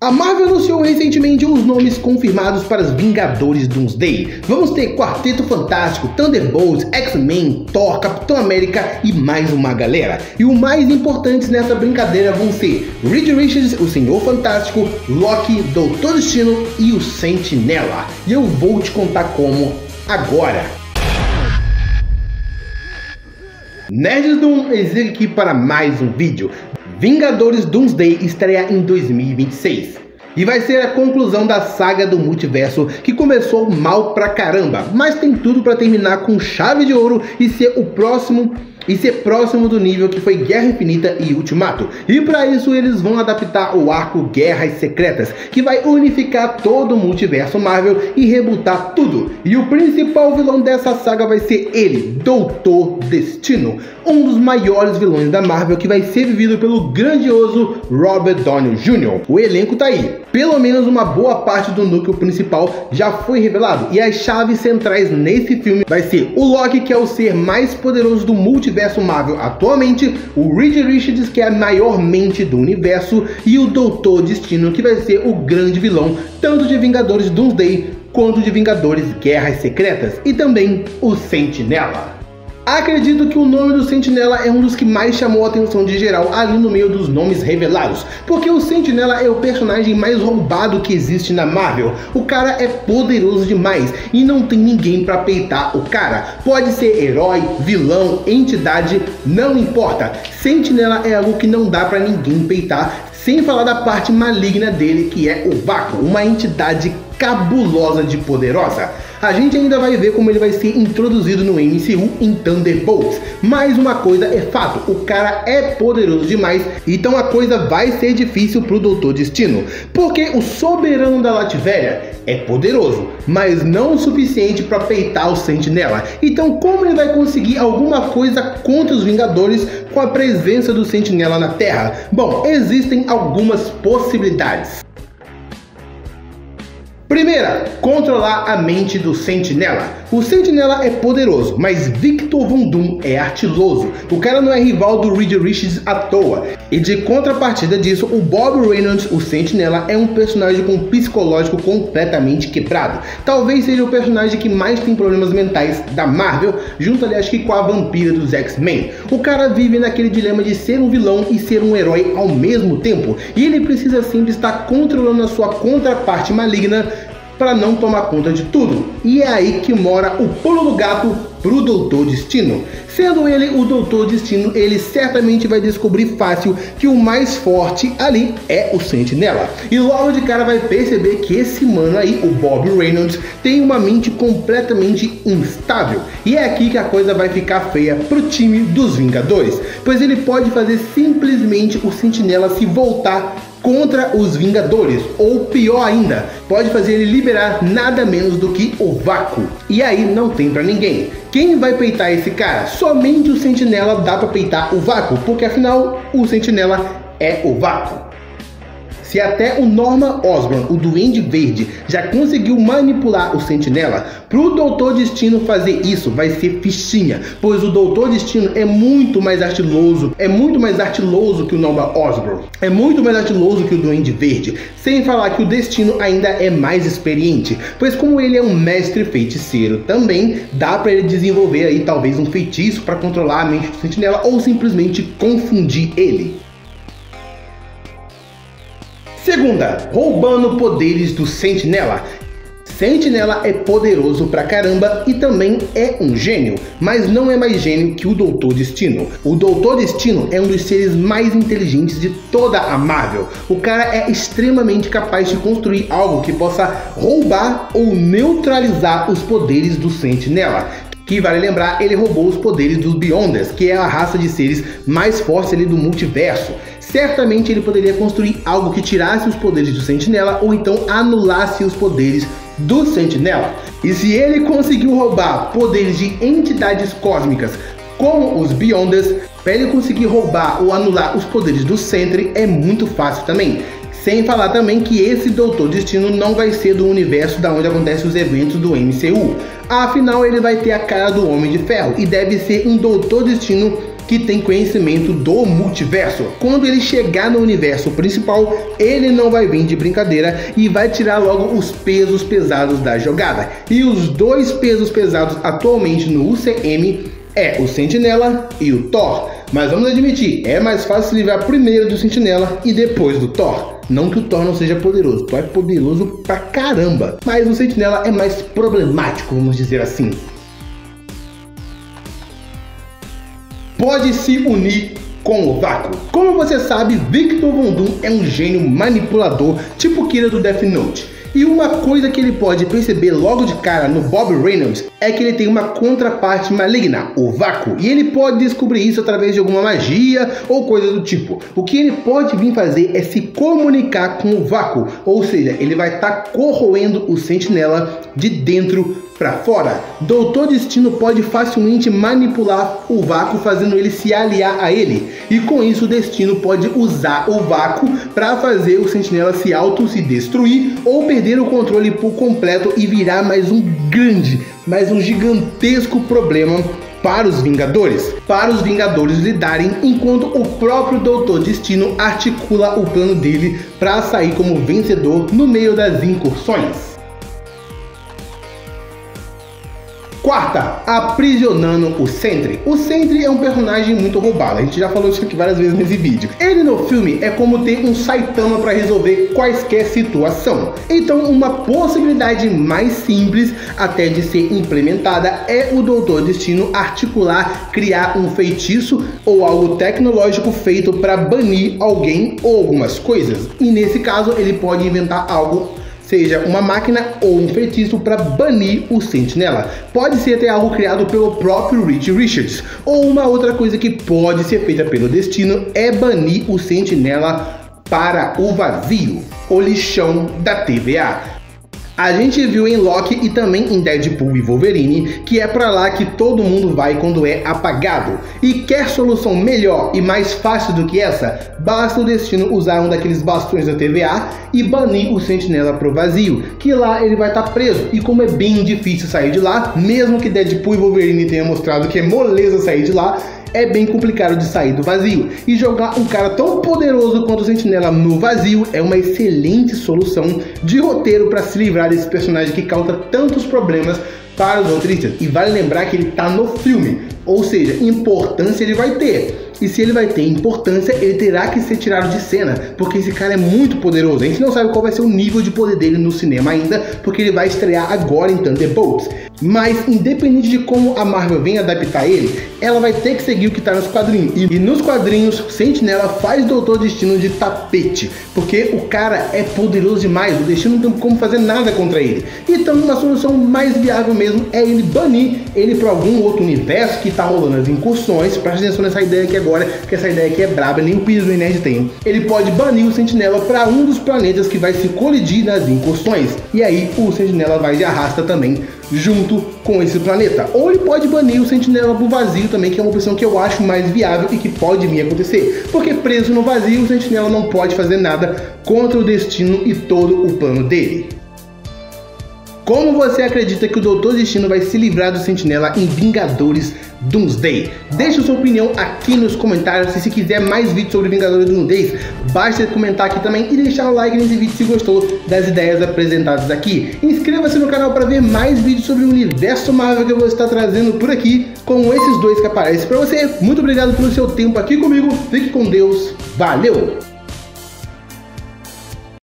A Marvel anunciou recentemente os nomes confirmados para os Vingadores Doomsday. Vamos ter Quarteto Fantástico, Thunderbolts, X-Men, Thor, Capitão América e mais uma galera. E o mais importante nessa brincadeira vão ser Reed Richards, o Senhor Fantástico, Loki, Doutor Destino e o Sentinela. E eu vou te contar como agora. Nerds Doom aqui para mais um vídeo. Vingadores Doomsday estreia em 2026 e vai ser a conclusão da saga do multiverso que começou mal pra caramba, mas tem tudo pra terminar com chave de ouro e ser próximo do nível que foi Guerra Infinita e Ultimato. E para isso eles vão adaptar o arco Guerras Secretas, que vai unificar todo o multiverso Marvel e rebootar tudo. E o principal vilão dessa saga vai ser ele, Doutor Destino, um dos maiores vilões da Marvel, que vai ser vivido pelo grandioso Robert Downey Jr. O elenco tá aí. Pelo menos uma boa parte do núcleo principal já foi revelado, e as chaves centrais nesse filme vai ser o Loki, que é o ser mais poderoso do multiverso Marvel atualmente, o Reed Richards, que é a maior mente do universo, e o Doutor Destino, que vai ser o grande vilão tanto de Vingadores Doomsday quanto de Vingadores Guerras Secretas, e também o Sentinela. Acredito que o nome do Sentinela é um dos que mais chamou a atenção de geral ali no meio dos nomes revelados, porque o Sentinela é o personagem mais roubado que existe na Marvel. O cara é poderoso demais e não tem ninguém pra peitar o cara. Pode ser herói, vilão, entidade, não importa. Sentinela é algo que não dá pra ninguém peitar, sem falar da parte maligna dele, que é o Vácuo, uma entidade cabulosa de poderosa. A gente ainda vai ver como ele vai ser introduzido no MCU em Thunderbolts, mas uma coisa é fato, o cara é poderoso demais, então a coisa vai ser difícil pro Doutor Destino, porque o soberano da Latvéria é poderoso, mas não o suficiente para peitar o Sentinela. Então como ele vai conseguir alguma coisa contra os Vingadores com a presença do Sentinela na Terra? Bom, existem algumas possibilidades. Primeira, controlar a mente do Sentinela. O Sentinela é poderoso, mas Victor Von Doom é ardiloso. O cara não é rival do Reed Richards à toa. E de contrapartida disso, o Bob Reynolds, o Sentinela, é um personagem com um psicológico completamente quebrado. Talvez seja o personagem que mais tem problemas mentais da Marvel, junto ali acho que com a vampira dos X-Men. O cara vive naquele dilema de ser um vilão e ser um herói ao mesmo tempo. E ele precisa sempre estar controlando a sua contraparte maligna para não tomar conta de tudo. E é aí que mora o pulo do gato pro Doutor Destino. Sendo ele o Doutor Destino, ele certamente vai descobrir fácil que o mais forte ali é o Sentinela. E logo de cara vai perceber que esse mano aí, o Bob Reynolds, tem uma mente completamente instável. E é aqui que a coisa vai ficar feia pro time dos Vingadores, pois ele pode fazer simplesmente o Sentinela se voltar contra os Vingadores, ou pior ainda, pode fazer ele liberar nada menos do que o Vácuo. E aí não tem pra ninguém. Quem vai peitar esse cara? Somente o Sentinela dá pra peitar o Vácuo, porque afinal o Sentinela é o Vácuo. Se até o Norman Osborn, o Duende Verde, já conseguiu manipular o Sentinela, pro Doutor Destino fazer isso vai ser fichinha, pois o Doutor Destino é muito mais ardiloso que o Norman Osborn, é muito mais ardiloso que o Duende Verde, sem falar que o Destino ainda é mais experiente, pois como ele é um mestre feiticeiro também, dá pra ele desenvolver aí talvez um feitiço para controlar a mente do Sentinela ou simplesmente confundir ele. Segunda, roubando poderes do Sentinela. Sentinela é poderoso pra caramba e também é um gênio, mas não é mais gênio que o Doutor Destino. O Doutor Destino é um dos seres mais inteligentes de toda a Marvel. O cara é extremamente capaz de construir algo que possa roubar ou neutralizar os poderes do Sentinela. Que vale lembrar, ele roubou os poderes dos Beyonders, que é a raça de seres mais fortes ali do multiverso. Certamente ele poderia construir algo que tirasse os poderes do Sentinela ou então anulasse os poderes do Sentinela. E se ele conseguiu roubar poderes de entidades cósmicas como os Beyonders, para ele conseguir roubar ou anular os poderes do Sentry é muito fácil também. Sem falar também que esse Doutor Destino não vai ser do universo da onde acontecem os eventos do MCU. Afinal, ele vai ter a cara do Homem de Ferro e deve ser um Doutor Destino que tem conhecimento do multiverso. Quando ele chegar no universo principal, ele não vai vir de brincadeira e vai tirar logo os pesos pesados da jogada. E os dois pesos pesados atualmente no UCM é o Sentinela e o Thor. Mas vamos admitir, é mais fácil se livrar primeiro do Sentinela e depois do Thor. Não que o Thor não seja poderoso, o Thor é poderoso pra caramba, mas o Sentinela é mais problemático, vamos dizer assim. Pode se unir com o vácuo. Como você sabe, Victor Von Doom é um gênio manipulador, tipo Kira do Death Note. E uma coisa que ele pode perceber logo de cara no Bob Reynolds é que ele tem uma contraparte maligna, o vácuo, e ele pode descobrir isso através de alguma magia ou coisa do tipo. O que ele pode vir fazer é se comunicar com o vácuo, ou seja, ele vai estar corroendo o Sentinela de dentro para fora. Doutor Destino pode facilmente manipular o vácuo, fazendo ele se aliar a ele, e com isso o Destino pode usar o vácuo para fazer o Sentinela se destruir ou perder o controle por completo e virar mais um gigantesco problema para os Vingadores lidarem, enquanto o próprio Doutor Destino articula o plano dele para sair como vencedor no meio das incursões. Quarta, aprisionando o Sentry. O Sentry é um personagem muito roubado, a gente já falou isso aqui várias vezes nesse vídeo. Ele no filme é como ter um Saitama para resolver quaisquer situação. Então uma possibilidade mais simples até de ser implementada é o Doutor Destino articular, criar um feitiço ou algo tecnológico feito para banir alguém ou algumas coisas. E nesse caso ele pode inventar algo, seja uma máquina ou um feitiço para banir o Sentinela. Pode ser até algo criado pelo próprio Reed Richards. Ou uma outra coisa que pode ser feita pelo Destino é banir o Sentinela para o vazio, o lixão da TVA. A gente viu em Loki e também em Deadpool e Wolverine que é pra lá que todo mundo vai quando é apagado. E quer solução melhor e mais fácil do que essa? Basta o Destino usar um daqueles bastões da TVA e banir o Sentinela pro vazio, que lá ele vai estar preso. E como é bem difícil sair de lá, mesmo que Deadpool e Wolverine tenham mostrado que é moleza sair de lá, é bem complicado de sair do vazio, e jogar um cara tão poderoso quanto o Sentinela no vazio é uma excelente solução de roteiro para se livrar desse personagem que causa tantos problemas para os roteiristas. E vale lembrar que ele tá no filme, ou seja, importância ele vai ter. E se ele vai ter importância, ele terá que ser tirado de cena, porque esse cara é muito poderoso. A gente não sabe qual vai ser o nível de poder dele no cinema ainda, porque ele vai estrear agora em Thunderbolts. Mas independente de como a Marvel venha adaptar ele, ela vai ter que seguir o que está nos quadrinhos. E nos quadrinhos, Sentinela faz Doutor Destino de tapete, porque o cara é poderoso demais, o Destino não tem como fazer nada contra ele. Então uma solução mais viável mesmo é ele banir ele para algum outro universo que está rolando as incursões. Presta atenção nessa ideia aqui agora, porque essa ideia aqui é braba, nem o Pires do Nerd tem. Ele pode banir o Sentinela para um dos planetas que vai se colidir nas incursões, e aí o Sentinela vai de arrasta também junto com esse planeta. Ou ele pode banir o Sentinela pro vazio também, que é uma opção que eu acho mais viável e que pode vir a acontecer, porque preso no vazio o Sentinela não pode fazer nada contra o Destino e todo o plano dele. Como você acredita que o Doutor Destino vai se livrar do Sentinela em Vingadores Doomsday? Deixa sua opinião aqui nos comentários, e se quiser mais vídeos sobre Vingadores Doomsday, basta comentar aqui também e deixar o like nesse vídeo se gostou das ideias apresentadas aqui. Inscreva-se no canal para ver mais vídeos sobre o universo Marvel que eu vou estar trazendo por aqui, como esses dois que aparecem para você. Muito obrigado pelo seu tempo aqui comigo, fique com Deus, valeu!